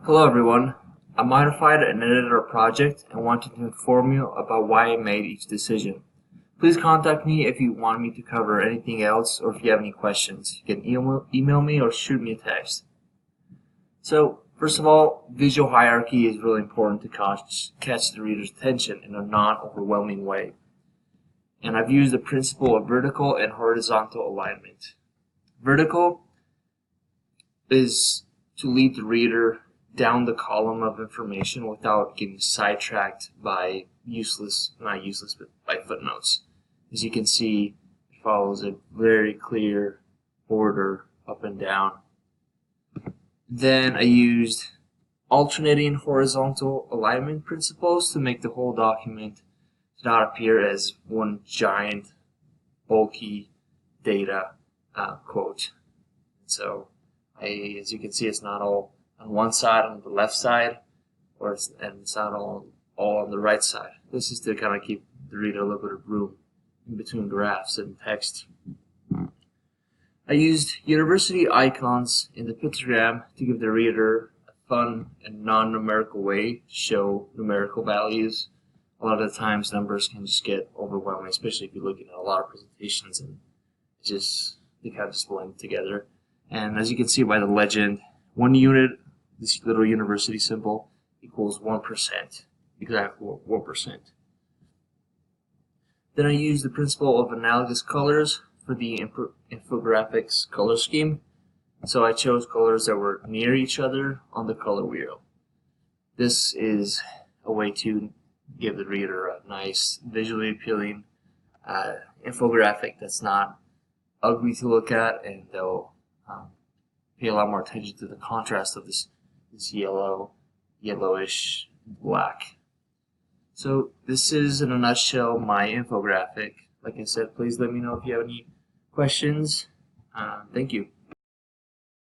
Hello everyone. I modified and edited our project and wanted to inform you about why I made each decision. Please contact me if you want me to cover anything else or if you have any questions. You can email me or shoot me a text. So, first of all, visual hierarchy is really important to catch the reader's attention in a non-overwhelming way. And I've used the principle of vertical and horizontal alignment. Vertical is to lead the reader down the column of information without getting sidetracked by but by footnotes. As you can see, it follows a very clear order up and down. Then I used alternating horizontal alignment principles to make the whole document not appear as one giant, bulky data quote. So, as you can see, it's not all on one side on the left side, and it's not all on the right side. This is to kind of keep the reader a little bit of room in between graphs and text. I used university icons in the pictogram to give the reader a fun and non-numerical way to show numerical values. A lot of the times numbers can just get overwhelming, especially if you're looking at a lot of presentations and they kind of just blend together. And as you can see by the legend, 1 unit, this little university symbol, equals 1%, exactly 1%. Then I used the principle of analogous colors for the infographics color scheme. So I chose colors that were near each other on the color wheel. This is a way to give the reader a nice, visually appealing infographic that's not ugly to look at, and they'll pay a lot more attention to the contrast of this yellowish black. So this is, in a nutshell, my infographic. Like I said, please let me know if you have any questions. Thank you.